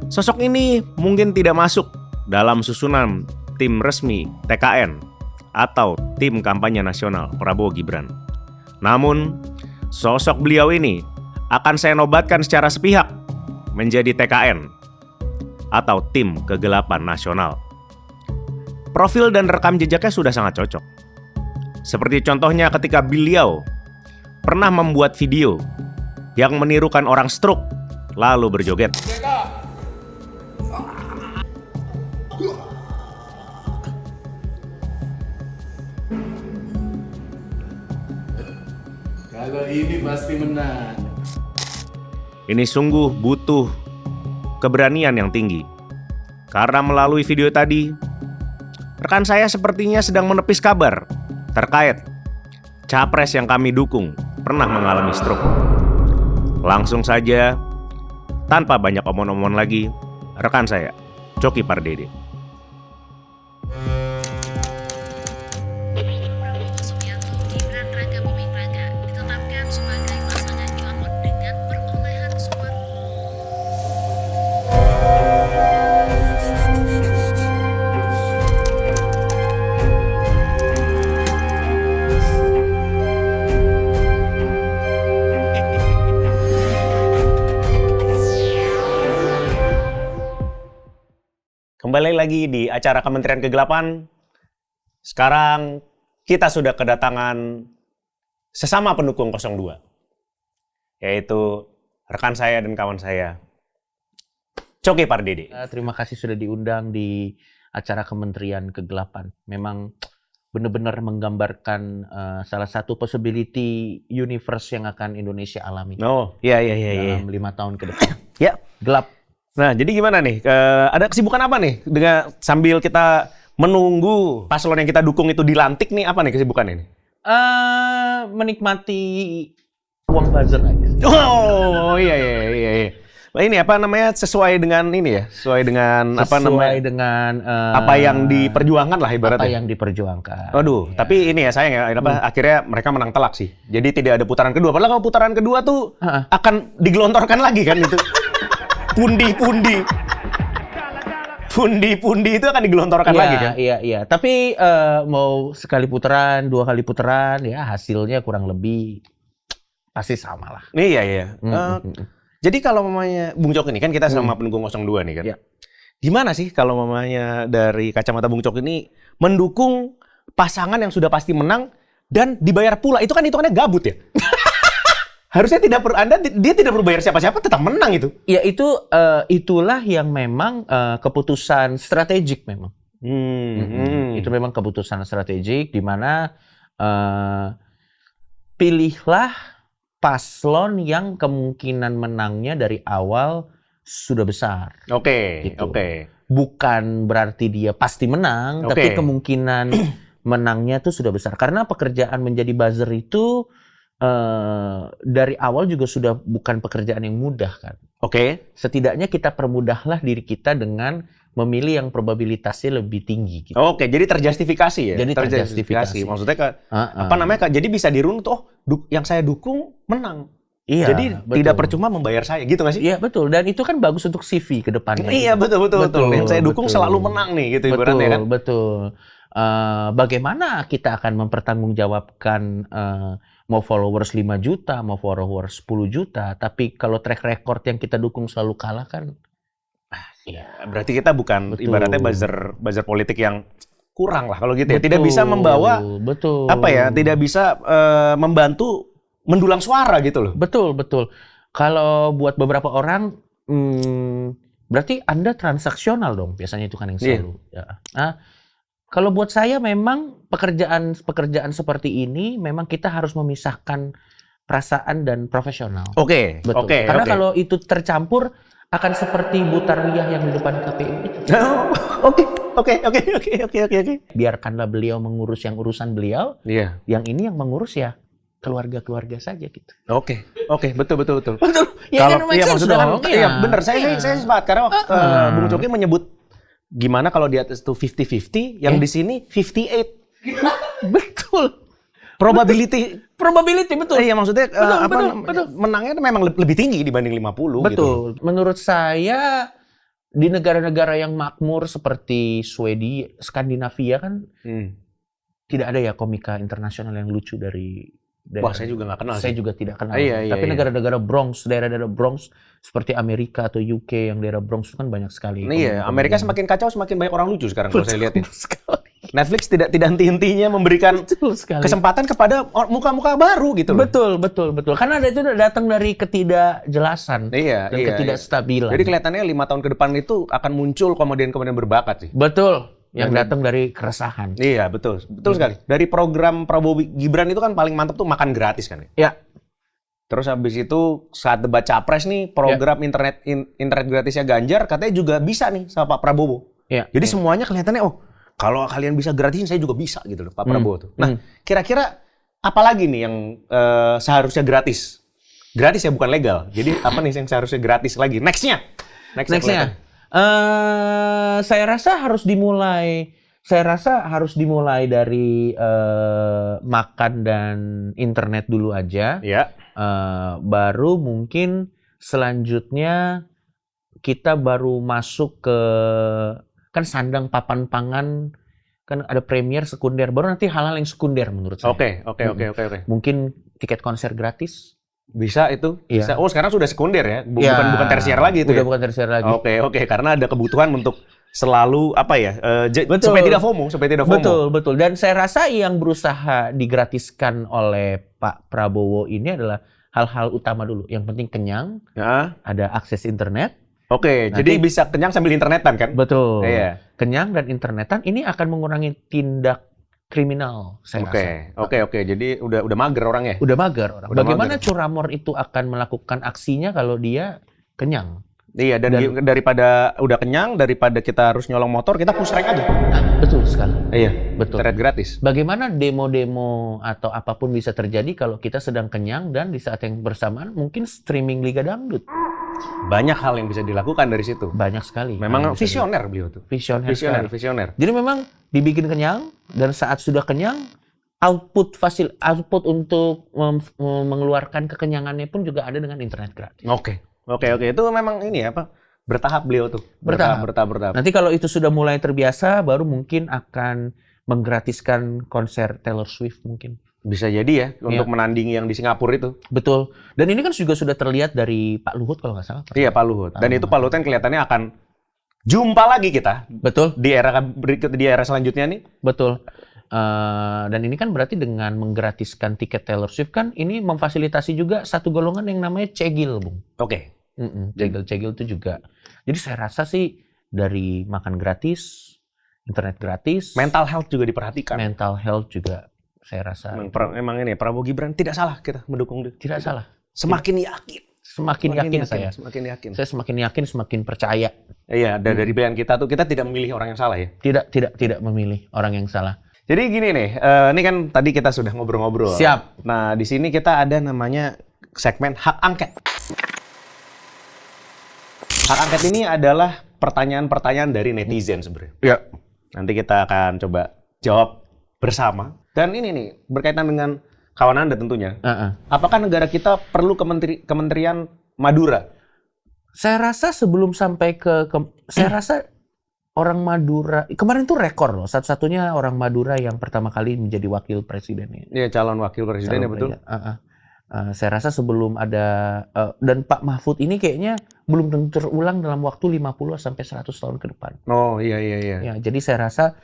Sosok ini mungkin tidak masuk dalam susunan tim resmi TKN atau tim kampanye nasional Prabowo Gibran. Namun, sosok beliau ini akan saya nobatkan secara sepihak menjadi TKN atau tim kegelapan nasional. Profil dan rekam jejaknya sudah sangat cocok. Seperti contohnya ketika beliau pernah membuat video yang menirukan orang stroke lalu berjoget. Kalau ini pasti menang. Ini sungguh butuh keberanian yang tinggi. Karena melalui video tadi, rekan saya sepertinya sedang menepis kabar terkait capres yang kami dukung pernah mengalami stroke. Langsung saja, tanpa banyak omong-omong lagi, rekan saya, Coki Pardede. Kembali lagi di acara Kementerian Kegelapan. Sekarang kita sudah kedatangan sesama pendukung 02, yaitu rekan saya dan kawan saya, Coki Pardede. Terima kasih sudah diundang di acara Kementerian Kegelapan. Memang benar-benar menggambarkan salah satu possibility universe yang akan Indonesia alami. Oh, iya. Dalam 5 tahun ke depan. Ya, Gelap. nah jadi gimana nih? Ada kesibukan apa nih dengan sambil kita menunggu paslon yang kita dukung itu dilantik nih? Apa nih kesibukan ini? Menikmati uang buzzer aja. Oh, iya. Nah, ini apa namanya, sesuai dengan ini ya? Sesuai dengan apa yang diperjuangkan lah ibaratnya. Apa yang diperjuangkan. Waduh, ya. Tapi ini ya sayang ya, akhirnya mereka menang telak sih. Jadi tidak ada putaran kedua. Padahal kalau putaran kedua tuh akan digelontorkan lagi kan itu. Pundi-pundi itu akan digelontorkan lagi kan? Iya. Tapi mau sekali putaran, 2 kali putaran, ya hasilnya kurang lebih pasti sama lah. Iya. Jadi kalau mamanya Bung Cok ini kan kita sama pendukung 02 nih kan. Ya. Gimana sih kalau mamanya dari kacamata Bung Cok ini mendukung pasangan yang sudah pasti menang dan dibayar pula? Itu kan hitungannya gabut ya? Harusnya dia tidak perlu bayar siapa-siapa, tetap menang itu. Ya itulah yang memang keputusan strategik memang. Itu memang keputusan strategik di mana pilihlah paslon yang kemungkinan menangnya dari awal sudah besar. Oke. Bukan berarti dia pasti menang, tapi kemungkinan menangnya tuh sudah besar. Karena pekerjaan menjadi buzzer itu dari awal juga sudah bukan pekerjaan yang mudah kan. Oke. Setidaknya kita permudahlah diri kita dengan memilih yang probabilitasnya lebih tinggi. Gitu. Oke, jadi terjustifikasi ya. Jadi terjustifikasi. Maksudnya jadi bisa dirunut. Yang saya dukung menang. Iya. Jadi tidak percuma membayar saya, gitu nggak sih? Iya betul. Dan itu kan bagus untuk CV ke depannya. Iya betul. Yang saya dukung selalu menang nih, gitu ibaratnya kan. Betul. Bagaimana kita akan mempertanggungjawabkan mau followers 5 juta, mau followers 10 juta, tapi kalau track record yang kita dukung selalu kalah kan, berarti kita bukan ibaratnya buzzer politik yang kurang lah kalau gitu ya. Tidak bisa membawa, tidak bisa membantu mendulang suara gitu loh. Betul. Kalau buat beberapa orang, berarti Anda transaksional dong, biasanya itu kan yang selalu. Yeah. Ya. Kalau buat saya memang pekerjaan seperti ini memang kita harus memisahkan perasaan dan profesional. Oke. Karena kalau itu tercampur akan seperti Butarwiyah yang di depan KPU itu. Oke. Biarkanlah beliau mengurus yang urusan beliau. Iya. Yang ini yang mengurus ya keluarga-keluarga saja gitu. Oke, betul. Betul. Ya kan maksudnya kan, iya. Benar. Saya sepakat karena Bung Coki menyebut gimana kalau di atas itu 50-50, yang di sini 58. Betul. Probability betul. Iya, maksudnya betul. menangnya memang lebih tinggi dibanding 50 betul. gitu. Menurut saya di negara-negara yang makmur seperti Swedia, Skandinavia kan tidak ada ya komika internasional yang lucu dari Wah, saya juga nggak kenal Saya sih. juga tidak kenal. Iya, Tapi iya. negara-negara Bronx, daerah-daerah Bronx seperti Amerika atau UK yang daerah Bronx itu kan banyak sekali. Iya, Amerika semakin kacau, semakin banyak orang lucu sekarang kalau saya lihat ya. Betul sekali. Netflix tidak henti-hentinya memberikan Betul sekali. kesempatan kepada muka-muka baru gitu loh. Betul. Karena itu datang dari ketidakjelasan Iya, dan iya. ketidakstabilan. Jadi kelihatannya 5 tahun ke depan itu akan muncul komedian-komedian berbakat sih. Betul. Yang Dan- datang dari keresahan. Iya, betul sekali. Dari program Prabowo Gibran itu kan paling mantap tuh makan gratis kan ya. Ya, Terus habis itu saat debat capres nih program internet gratisnya Ganjar katanya juga bisa nih sama Pak Prabowo. ya. Jadi semuanya kelihatannya kalau kalian bisa gratisin saya juga bisa gitu loh Pak Prabowo tuh. Nah, kira-kira apa lagi nih yang seharusnya gratis? Gratis ya bukan legal. Jadi apa nih yang seharusnya gratis lagi? Nextnya. Nextnya, saya rasa harus dimulai dari makan dan internet dulu aja. Ya. Baru mungkin selanjutnya kita baru masuk ke kan sandang papan pangan, kan ada premier, sekunder, baru nanti hal-hal yang sekunder menurut saya. Oke. Mungkin tiket konser gratis. Bisa itu. Iya. Bisa. Oh, sekarang sudah sekunder ya. Ya, Bukan tersier lagi itu udah ya. bukan tersier lagi. Oke, karena ada kebutuhan untuk selalu Betul. supaya tidak FOMO. Betul. Dan saya rasa yang berusaha digratiskan oleh Pak Prabowo ini adalah hal-hal utama dulu. Yang penting kenyang, Ya. ada akses internet. Oke, Nanti- jadi bisa kenyang sambil internetan kan? Betul. Iya. Kenyang dan internetan ini akan mengurangi tindak kriminal, saya rasa. Oke. Jadi udah mager orang ya. Udah mager orang. Udah Bagaimana mager. curamor itu akan melakukan aksinya kalau dia kenyang? Iya, dan daripada udah kenyang, daripada kita harus nyolong motor, kita push rank aja. Nah, betul sekali. Iya, Betul. internet gratis. Bagaimana demo-demo atau apapun bisa terjadi kalau kita sedang kenyang dan di saat yang bersamaan mungkin streaming Liga Dangdut. Banyak hal yang bisa dilakukan dari situ. Banyak sekali. Memang hal yang bisa visioner beliau tuh. Visioner sekali. Visioner. Jadi memang dibikin kenyang dan saat sudah kenyang output untuk mengeluarkan kekenyangannya pun juga ada dengan internet gratis. Oke. Itu memang ini ya, Pak. Bertahap beliau tuh. Bertahap. Nanti kalau itu sudah mulai terbiasa baru mungkin akan menggratiskan konser Taylor Swift mungkin. Bisa jadi ya untuk menandingi yang di Singapura itu. Betul. Dan ini kan juga sudah terlihat dari Pak Luhut kalau nggak salah. Iya, Pak Luhut. Dan itu Pak Luhut kan kelihatannya akan jumpa lagi kita Betul. di era berikut, di era selanjutnya nih. Betul. Dan ini kan berarti dengan menggratiskan tiket Taylor Swift kan ini memfasilitasi juga satu golongan yang namanya cegil, Bung. Oke. Cegil-cegil itu juga. Jadi saya rasa sih dari makan gratis, internet gratis, Mental health juga diperhatikan. mental health juga saya rasa Memang ini Prabowo Gibran tidak salah kita mendukung dia. tidak salah. Semakin yakin. Semakin yakin saya. Semakin yakin. Saya semakin yakin, semakin percaya. Iya, dari pilihan kita tuh kita tidak memilih orang yang salah ya. Tidak memilih orang yang salah. Jadi gini nih, ini kan tadi kita sudah ngobrol-ngobrol. Siap. Nah, di sini kita ada namanya segmen hak angket. Hak angket ini adalah pertanyaan-pertanyaan dari netizen sebenarnya. Ya. Nanti kita akan coba jawab bersama. Dan ini nih, berkaitan dengan kawan Anda tentunya. Apakah negara kita perlu kementerian Madura? Saya rasa sebelum sampai saya rasa orang Madura kemarin tuh rekor loh, satu-satunya orang Madura yang pertama kali menjadi wakil presiden. Iya, calon wakil presiden ya betul. Saya rasa sebelum ada dan Pak Mahfud ini kayaknya belum tentu terulang dalam waktu 50 sampai 100 tahun ke depan. Oh, iya. Ya, jadi saya rasa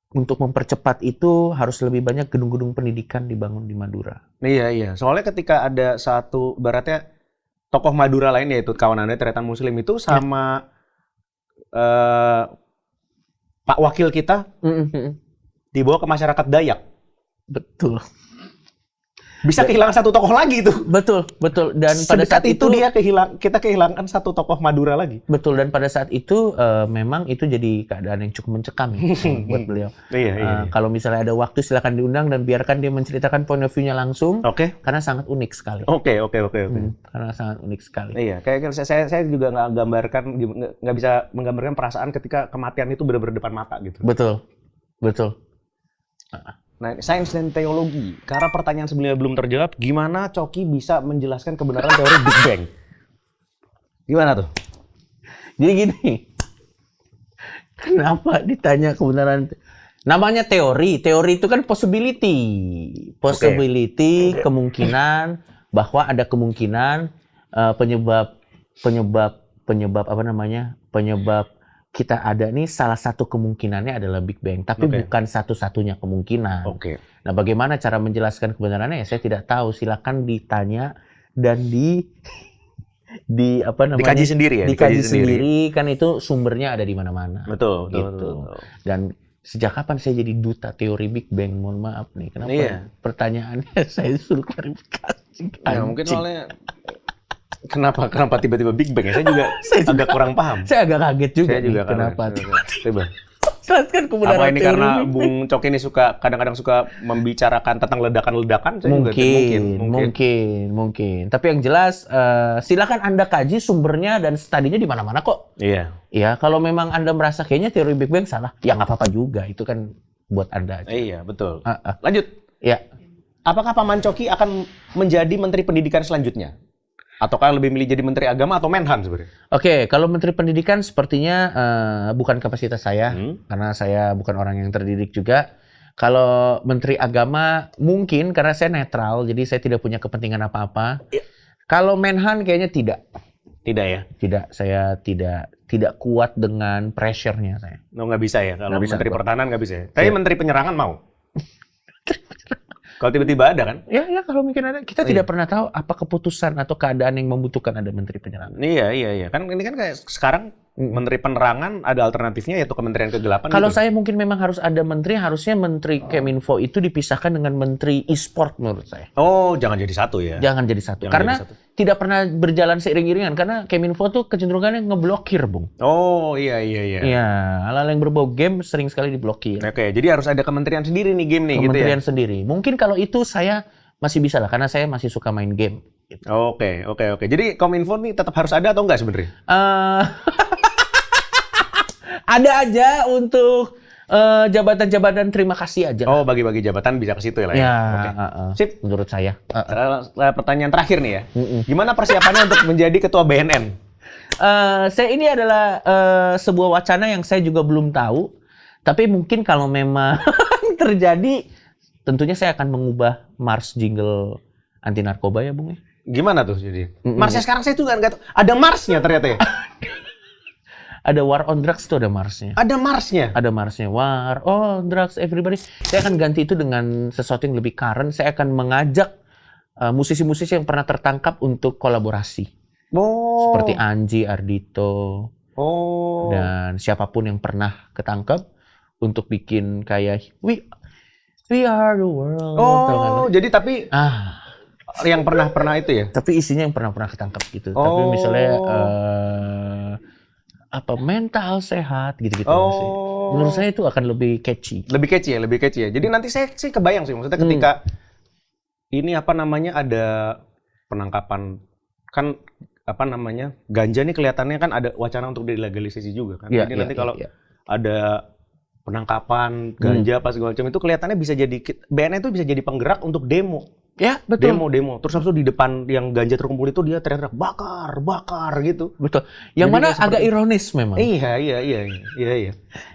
untuk mempercepat itu harus lebih banyak gedung-gedung pendidikan dibangun di Madura. Iya. Soalnya ketika ada satu, ibaratnya tokoh Madura lain yaitu kawan Anda Tretan Muslim itu sama Pak Wakil kita dibawa ke masyarakat Dayak. Betul. Bisa kehilangan satu tokoh lagi itu. Betul. Dan pada saat itu kita kehilangan satu tokoh Madura lagi. Betul, dan pada saat itu memang itu jadi keadaan yang cukup mencekam ya, buat beliau. Iya. Kalau misalnya ada waktu silakan diundang dan biarkan dia menceritakan point of view-nya langsung. Oke. Karena sangat unik sekali. Oke. Karena sangat unik sekali. Iya, kayak saya juga nggak bisa menggambarkan perasaan ketika kematian itu benar-benar depan mata gitu. Betul. Nah, sains dan teologi. Karena pertanyaan sebelumnya belum terjawab, gimana Coki bisa menjelaskan kebenaran teori Big Bang? Gimana tuh? Jadi gini, Kenapa ditanya kebenaran? Namanya teori. Teori itu kan possibility. Kemungkinan bahwa ada kemungkinan penyebab apa namanya? Penyebab kita ada nih salah satu kemungkinannya adalah Big Bang, tapi bukan satu-satunya kemungkinan. Nah, bagaimana cara menjelaskan kebenarannya? Ya saya tidak tahu. Silakan ditanya dan dikaji sendiri ya. Dikaji sendiri kan itu sumbernya ada di mana-mana. Betul. Dan sejak kapan saya jadi duta teori Big Bang? Mohon maaf nih. Kenapa pertanyaannya saya suruh klarifikasi? Ya, mungkin soalnya kenapa tiba-tiba Big Bang ya? Saya juga agak kurang paham. Saya agak kaget juga. Saya juga kenapa? Coba. Jelaskan kebenaran apa ini teori karena Big Bang. Bung Coki ini kadang-kadang suka membicarakan tentang ledakan-ledakan? Mungkin. Tapi yang jelas, silakan Anda kaji sumbernya dan studinya di mana-mana kok. Iya. Ya, kalau memang Anda merasa kayaknya teori Big Bang salah, ya nggak apa-apa juga. Itu kan buat Anda aja. Iya, betul. Lanjut. Ya. Apakah Paman Coki akan menjadi Menteri Pendidikan selanjutnya? Ataukah lebih milih jadi Menteri Agama atau Menhan sebenarnya? Oke, kalau Menteri Pendidikan sepertinya bukan kapasitas saya, karena saya bukan orang yang terdidik juga. Kalau Menteri Agama mungkin karena saya netral, jadi saya tidak punya kepentingan apa-apa. Kalau Menhan kayaknya tidak. Tidak ya? Tidak, saya tidak kuat dengan pressure-nya saya. Nggak bisa ya? Kalau Menteri Pertahanan nggak bisa ya? Tapi Ya. Menteri Penyerangan mau? Kalau tiba-tiba ada kan? Ya kalau mungkin ada. Kita tidak pernah tahu apa keputusan atau keadaan yang membutuhkan ada Menteri Penyerangan. Iya. Kan ini kan kayak sekarang Menteri Penerangan ada alternatifnya yaitu Kementerian Kegelapan. Kalau gitu. saya mungkin memang harus ada menteri, harusnya Menteri Keminfo itu dipisahkan dengan Menteri e-sport menurut saya. Oh, jangan jadi satu ya? Jangan jadi satu. Jangan Karena jadi satu. tidak pernah berjalan seiring-iringan. Karena Keminfo tuh kecenderungannya ngeblokir, Bung. Oh, iya. Iya, hal-hal yang berbau game sering sekali diblokir. Oke, jadi harus ada kementerian sendiri nih game nih Kementerian gitu ya? sendiri. Mungkin kalau itu saya masih bisa lah, karena saya masih suka main game. Gitu. Oke. Jadi Kominfo nih tetap harus ada atau enggak sebenarnya? Ada aja untuk jabatan-jabatan terima kasih aja. Oh, bagi-bagi jabatan bisa ke situ ya? Ya, Oke. Sip. Menurut saya. Pertanyaan terakhir nih ya. Gimana persiapannya untuk menjadi ketua BNN? Saya ini adalah sebuah wacana yang saya juga belum tahu. Tapi mungkin kalau memang terjadi, tentunya saya akan mengubah Mars jingle anti narkoba ya, Bung. Gimana tuh jadi? Marsnya sekarang saya tuh nggak tahu. Ada Marsnya ternyata ya? Ada War on Drugs tuh ada Marsnya. Ada Marsnya? Ada Marsnya. War on Drugs, everybody. Saya akan ganti itu dengan sesuatu yang lebih current. Saya akan mengajak musisi-musisi yang pernah tertangkap untuk kolaborasi. Oh. Seperti Anji, Ardito, Oh. dan siapapun yang pernah ketangkep untuk bikin kayak We Are the World. Tahu nggak? Oh, jadi tapi yang pernah itu ya? Tapi isinya yang pernah ketangkep gitu. Tapi misalnya mental sehat gitu-gitu sih. Menurut saya itu akan lebih catchy. Lebih catchy ya. Jadi nanti saya sih kebayang sih maksudnya ketika ini ada penangkapan kan ganja nih kelihatannya kan ada wacana untuk dilegalisasi juga kan. Jadi nanti kalau ada penangkapan ganja pas segala macam itu kelihatannya bisa jadi BNN itu bisa jadi penggerak untuk demo. Ya, betul. Demo. Terus habis itu di depan yang ganja terkumpul itu dia teriak-teriak bakar gitu. Betul. Yang Jadi mana agak ironis memang. Iya.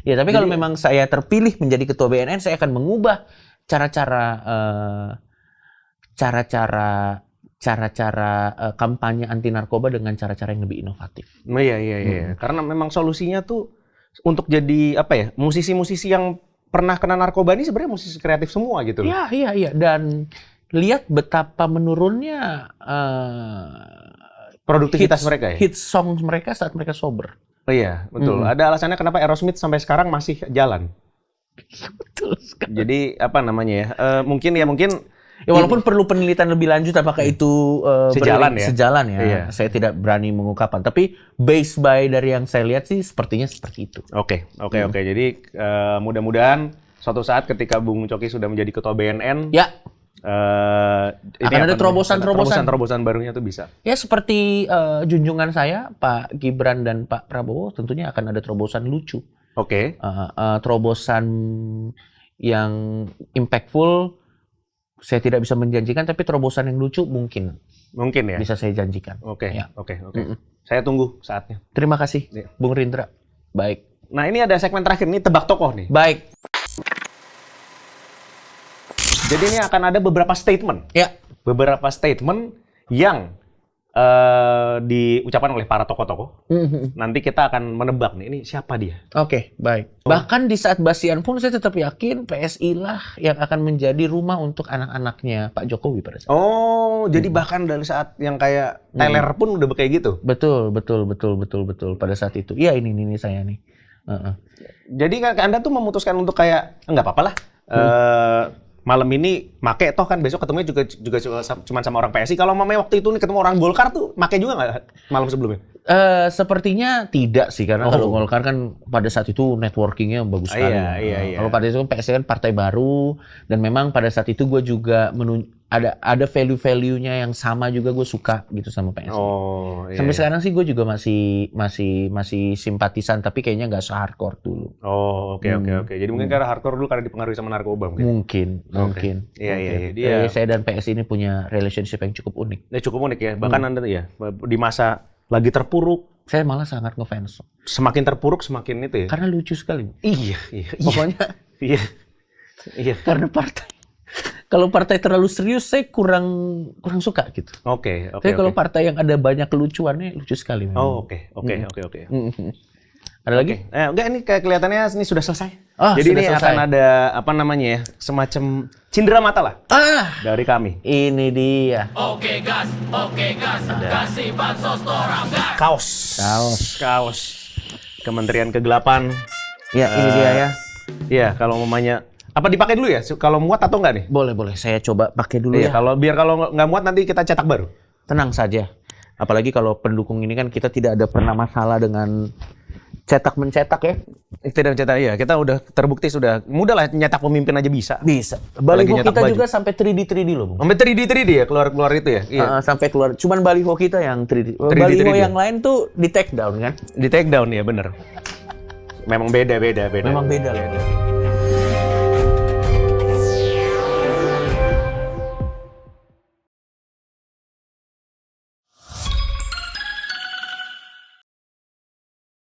Ya, tapi kalau memang saya terpilih menjadi ketua BNN, saya akan mengubah cara-cara kampanye anti narkoba dengan cara-cara yang lebih inovatif. Iya. Karena memang solusinya tuh untuk jadi musisi-musisi yang pernah kena narkoba ini sebenarnya musisi kreatif semua gitu loh. Iya. Dan lihat betapa menurunnya produktivitas mereka ya. Hit song mereka saat mereka sober. Oh iya, betul. Ada alasannya kenapa Aerosmith sampai sekarang masih jalan. Betul sekali. Jadi mungkin Ya walaupun perlu penelitian lebih lanjut apakah itu sejalan ya. Iya. Saya tidak berani mengungkapkan. Tapi based by dari yang saya lihat sih sepertinya seperti itu. Oke. Jadi mudah-mudahan suatu saat ketika Bung Coki sudah menjadi ketua BNN, akan ada terobosan barunya tuh bisa. Ya seperti junjungan saya Pak Gibran dan Pak Prabowo, tentunya akan ada terobosan lucu. Oke. Terobosan yang impactful. Saya tidak bisa menjanjikan, tapi terobosan yang lucu mungkin ya. Bisa saya janjikan. Oke. Ya. Saya tunggu saatnya. Terima kasih, Ya. Bung Rindra. Baik. Nah, ini ada segmen terakhir nih, tebak tokoh nih. Baik. Jadi ini akan ada beberapa statement. Ya. Beberapa statement yang diucapkan oleh para tokoh-tokoh. Nanti kita akan menebak nih, ini siapa dia. Oke, baik. Bahkan di saat Basian pun saya tetap yakin PSI lah yang akan menjadi rumah untuk anak-anaknya Pak Jokowi pada saat. Oh, jadi bahkan dari saat yang kayak teler pun udah kayak gitu. Betul. Pada saat itu. Iya, ini saya nih. Jadi Anda tuh memutuskan untuk kayak nggak apa-apa lah. Malam ini make toh kan besok ketemunya juga cuma sama orang PSI. Kalau mamanya waktu itu nih ketemu orang Golkar tuh make juga nggak malam sebelumnya? Sepertinya tidak sih, karena kalau Golkar kan pada saat itu networkingnya bagus sekali. Iya. Kalau pada itu kan PSI kan partai baru, dan memang pada saat itu gue juga ada value-value-nya yang sama juga, gue suka gitu sama PSI. Oh, iya. Sampai sekarang sih gue juga masih simpatisan, tapi kayaknya nggak se-hardcore dulu. Oh, oke. Jadi mungkin karena hardcore dulu karena dipengaruhi sama narkoba mungkin. Mungkin. Iya. Jadi saya dan PSI ini punya relationship yang cukup unik. Cukup unik ya. Bahkan Anda ya di masa lagi terpuruk, Saya malah sangat ngefans. semakin terpuruk semakin itu ya. Karena lucu sekali. Iya. Pokoknya Iya. karena kalau partai terlalu serius saya kurang suka gitu. Oke. Tapi kalau partai yang ada banyak kelucuannya lucu sekali. Oh, oke. Ada lagi? Enggak, ini kayak kelihatannya ini sudah selesai. Oh, jadi sudah ini selesai. akan ada apa namanya ya, semacam cindera mata lah dari kami. Ini dia. Oke gas, kasih bansos orang gas. Kaos. Kementerian Kegelapan. Ya, ini dia ya. Iya, kalau mamanya apa dipakai dulu ya? Kalau muat atau enggak nih? Boleh. Saya coba pakai dulu Iya, ya. kalau nggak muat nanti kita cetak baru. Tenang saja. Apalagi kalau pendukung ini kan kita tidak ada pernah masalah dengan mencetak ya. Tidak cetak ya. Kita udah terbukti sudah mudah lah nyetak pemimpin aja bisa. Bisa. Apalagi Baliho nyetak kita baju. juga sampai 3D loh, Bung. Sampai 3D ya keluar itu ya. Iya. Sampai keluar. Cuman baliho kita yang 3D. 3D. Baliho yang lain tuh di take down kan? Di take down ya bener. Memang beda. Memang beda loh.